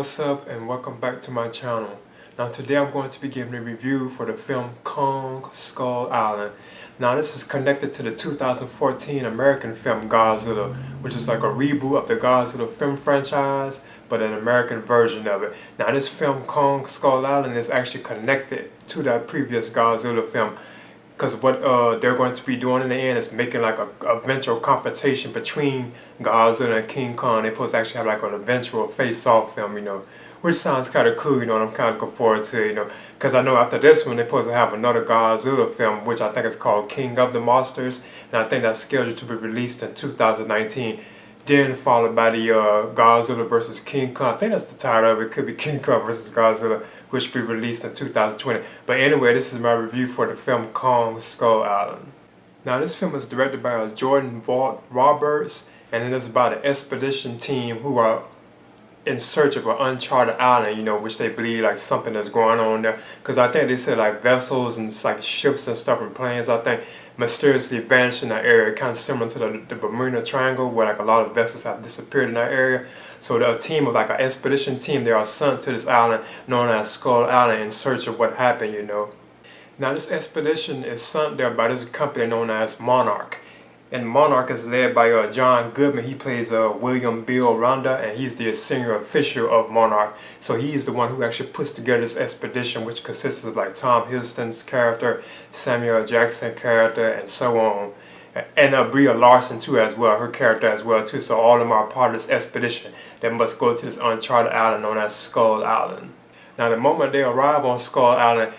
What's up and welcome back to my channel. Now today I'm going to be giving a review for the film Kong Skull Island. Now this is connected to the 2014 American film Godzilla, which is like a reboot of the Godzilla film franchise, but an American version of it. Now this film Kong Skull Island is actually connected to that previous Godzilla film, because what they're going to be doing in the end is making like a eventual confrontation between Godzilla and King Kong. They're supposed to actually have like an eventual face-off film, which sounds kind of cool, and I'm kind of looking forward to it, because I know after this one they're supposed to have another Godzilla film, which I think is called King of the Monsters, and I think that's scheduled to be released in 2019. Then followed by the Godzilla vs. King Kong. I think that's the title of it. It could be King Kong vs. Godzilla, which will be released in 2020. But anyway, this is my review for the film Kong Skull Island. Now this film is directed by Jordan Roberts, and it is about an expedition team who are in search of an uncharted island, which they believe like something is going on there. Because I think they said like vessels and like ships and stuff and planes, I think, mysteriously vanished in that area, kind of similar to the Bermuda Triangle, where like a lot of vessels have disappeared in that area. So the team of like an expedition team, they are sent to this island known as Skull Island in search of what happened, Now this expedition is sent there by this company known as Monarch. And Monarch is led by John Goodman. He plays William Bill Ronda, and he's the senior official of Monarch. So he's the one who actually puts together this expedition, which consists of like Tom Hiddleston's character, Samuel Jackson character, and so on. And Brie Larson too as well, her character as well too. So all of them are part of this expedition that must go to this uncharted island known as Skull Island. Now the moment they arrive on Skull Island,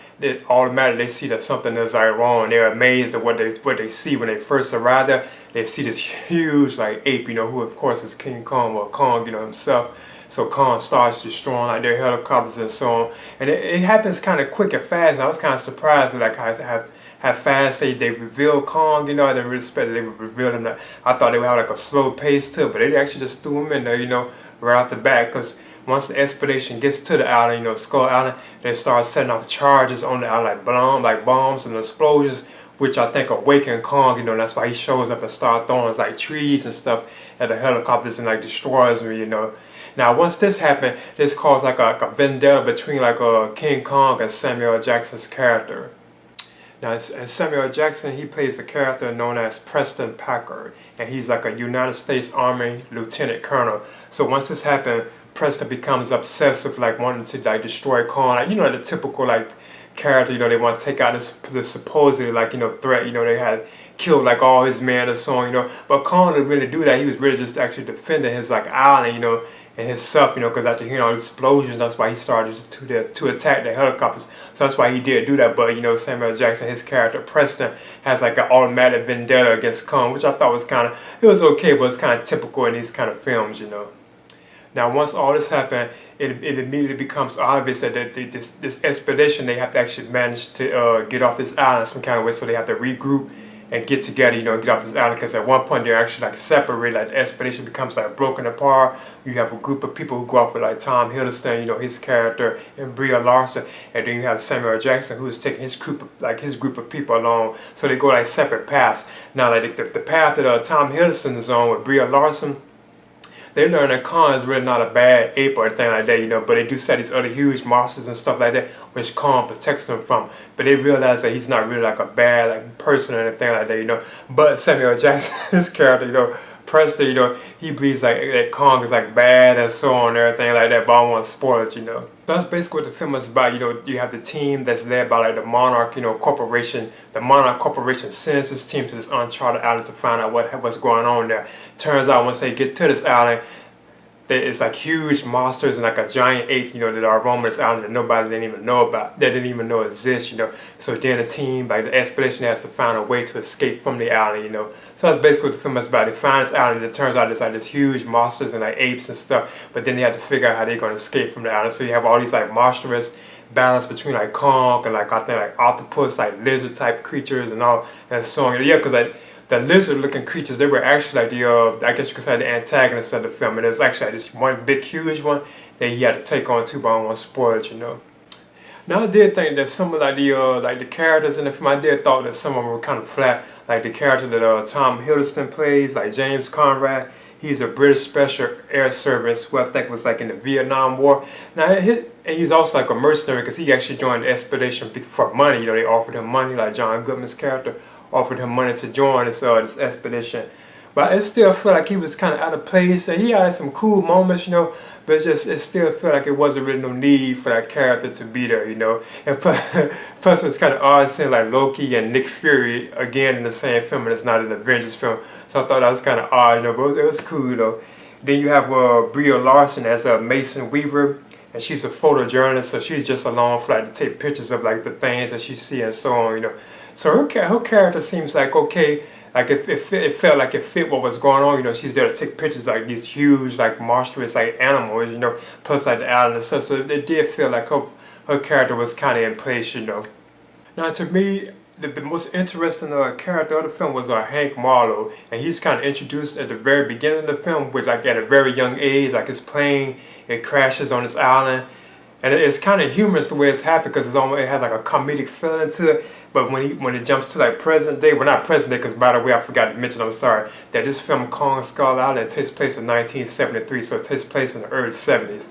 automatically they see that something is like wrong. They're amazed at what they see when they first arrive there. They see this huge like ape, who of course is King Kong, or Kong, himself. So Kong starts destroying like their helicopters and so on. And it happens kind of quick and fast. And I was kind of surprised at like how fast they reveal Kong, I didn't really expect that they would reveal him. I thought they would have like a slow pace to it, but they actually just threw him in there, right off the bat. Because once the expedition gets to the island, Skull Island, they start setting off charges on the island, like bombs and explosions, which I think awaken Kong, that's why he shows up and starts throwing like trees and stuff at the helicopters and like destroys them, Now once this happened, this caused like a vendetta between like King Kong and Samuel Jackson's character. Now, and Samuel Jackson, he plays a character known as Preston Packard, and he's like a United States Army Lieutenant Colonel. So once this happened, Preston becomes obsessed with like wanting to like destroy Kong, like the typical like character, they want to take out this supposedly like threat, they had killed like all his men or so on, but Kong didn't really do that. He was really just actually defending his like island, and himself, because after hearing all these explosions, that's why he started to attack the helicopters. So that's why he did do that. But Samuel Jackson, his character Preston, has like an automatic vendetta against Kong, which I thought was it was okay, but it's kind of typical in these kind of films, Now once all this happened, it immediately becomes obvious that this expedition, they have to actually manage to get off this island some kind of way. So they have to regroup and get together, and get off this island, because at one point they're actually like separated, like the expedition becomes like broken apart. You have a group of people who go off with like Tom Hiddleston, his character, and Brie Larson, and then you have Samuel Jackson, who's taking his group of people along. So they go like separate paths. Now like the path that Tom Hiddleston is on with Brie Larson, they learn that Kong is really not a bad ape or anything like that, but they do set these other huge monsters and stuff like that, which Kong protects them from. But they realize that he's not really like a bad like person or anything like that, But Samuel Jackson's character, Preston, he believes like that Kong is like bad and so on and everything like that, but I don't want to spoil it, So that's basically what the film is about. You have the team that's led by like the Monarch, corporation. The Monarch Corporation sends this team to this uncharted island to find out what's going on there. Turns out once they get to this island, it's like huge monsters and like a giant ape, that are roaming this island that nobody didn't even know about, that didn't even know exists, So then the team, like the expedition, has to find a way to escape from the island, So that's basically what the film is about. They find this island, and it turns out it's like this huge monsters and like apes and stuff, but then they have to figure out how they're going to escape from the island. So you have all these like monstrous balance between like Kong and like I think like octopus, like lizard type creatures and all and so on. Yeah, because like the lizard-looking creatures, they were actually like I guess you could say the antagonists of the film. And it was actually like this one big, huge one that he had to take on too, but I don't want to spoil it, Now I did think that some of like the characters in the film, I did thought that some of them were kind of flat. Like the character that Tom Hiddleston plays, like James Conrad, He's a British Special Air Service who I think was like in the Vietnam War. Now, and he's also like a mercenary because he actually joined the expedition for money. You know, they offered him money, like John Goodman's character offered him money to join this expedition. But I still feel like he was kind of out of place. And he had some cool moments, you know, but it still felt like it wasn't really no need for that character to be there, you know. And plus it was kind of odd seeing like Loki and Nick Fury again in the same film, and it's not an Avengers film. So I thought that was kind of odd, you know, but it was cool, though. Then you have Brie Larson as a Mason Weaver, and she's a photojournalist, so she's just along for like to take pictures of like the things that she see and so on, you know. So her character seems like okay. Like it felt like it fit what was going on, you know. She's there to take pictures like these huge, like monstrous, like animals, you know. Plus like the island and stuff. So it did feel like her character was kind of in place, you know. Now to me, the most interesting character of the film was Hank Marlowe, and he's kind of introduced at the very beginning of the film, with like at a very young age, like his plane it crashes on this island. And it's kind of humorous the way it's happened because it has like a comedic feeling to it. But when it jumps to like present day, well not present day because by the way I forgot to mention, I'm sorry, that this film Kong Skull Island takes place in 1973, so it takes place in the early 70s.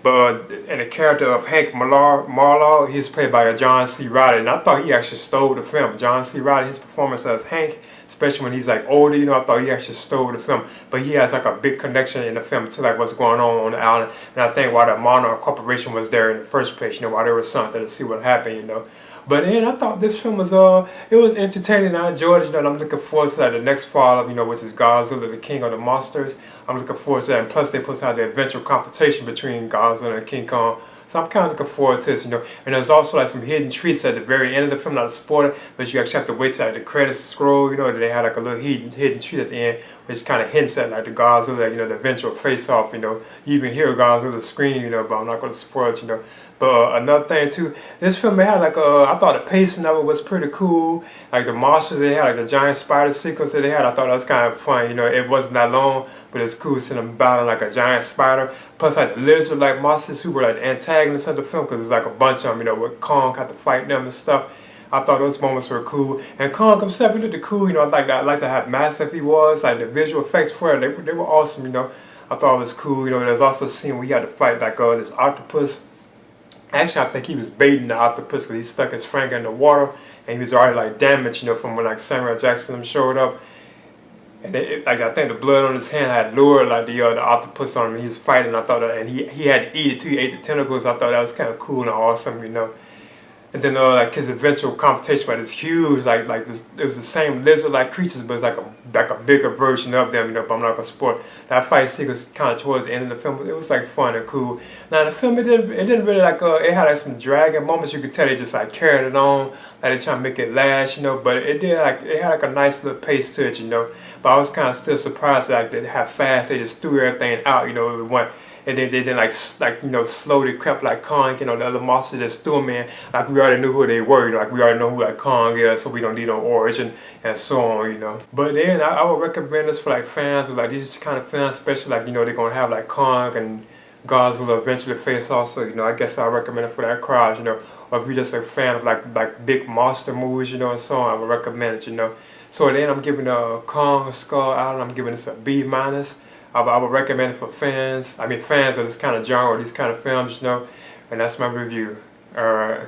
But and the character of Hank Marlowe, he's played by John C. Reilly, and I thought he actually stole the film. John C. Reilly, his performance as Hank, especially when he's like older, you know, I thought he actually stole the film. But he has like a big connection in the film to like what's going on the island, and I think why the Monarch Corporation was there in the first place, you know, why there was something to see what happened, you know. But then I thought this film was it was entertaining. I enjoyed it, you know, and I'm looking forward to like the next fall, you know, which is Godzilla, the King of the Monsters. I'm looking forward to that, and plus they put out the eventual confrontation between Godzilla and King Kong. So I'm kind of looking forward to this, you know. And there's also like some hidden treats at the very end of the film, not to spoil it, but you actually have to wait till like the credits scroll, you know. They had like a little hidden treat at the end, which kind of hints at like the Godzilla, you know, the eventual face-off, you know. You even hear Godzilla scream, you know, but I'm not going to spoil it, you know. But another thing too, this film had like I thought the pacing of it was pretty cool. Like the monsters they had, like the giant spider sequence that they had, I thought that was kind of fun. You know, it wasn't that long, but it's cool seeing them battling like a giant spider. Plus like the lizard-like monsters who were like the antagonists of the film, because there's like a bunch of them. You know, with Kong had to fight them and stuff. I thought those moments were cool. And Kong himself, he looked cool. You know, I like to have massive he was. Like the visual effects for it, they were awesome. You know, I thought it was cool. You know, there's also a scene where he had to fight like this octopus. Actually, I think he was baiting the octopus because he stuck his finger in the water and he was already like damaged, you know, from when like Samuel Jackson showed up. And like I think the blood on his hand had lured like the octopus on him. He was fighting. I thought that, and he had to eat it too. He ate the tentacles. I thought that was kind of cool and awesome, you know. And then like his eventual confrontation with this huge like this, it was the same lizard-like creatures, but it's like a bigger version of them, you know. But I'm not gonna spoil that fight sequence kind of towards the end of the film. It was like fun and cool. Now the film it didn't really like it had like some dragging moments. You could tell they just like carried it on, like they trying to make it last, you know. But it had like a nice little pace to it, you know. But I was kind of still surprised like how fast they just threw everything out, you know. It went. And then they didn't like you know slowly crept like Kong, you know, the other monsters just threw them in like we already knew who they were, you know, like we already know who like Kong is, so we don't need no origin and so on, you know. But then I would recommend this for like fans of like these kind of films, especially like, you know, they're gonna have like Kong and Godzilla eventually face also, you know. I guess I recommend it for that crowd, you know. Or if you're just a fan of like big monster movies, you know, and so on, I would recommend it, you know. So then I'm giving Kong Skull Island, I'm giving this a B minus. I would recommend it for fans. I mean, fans of this kind of genre, these kind of films, you know. And that's my review. Alright.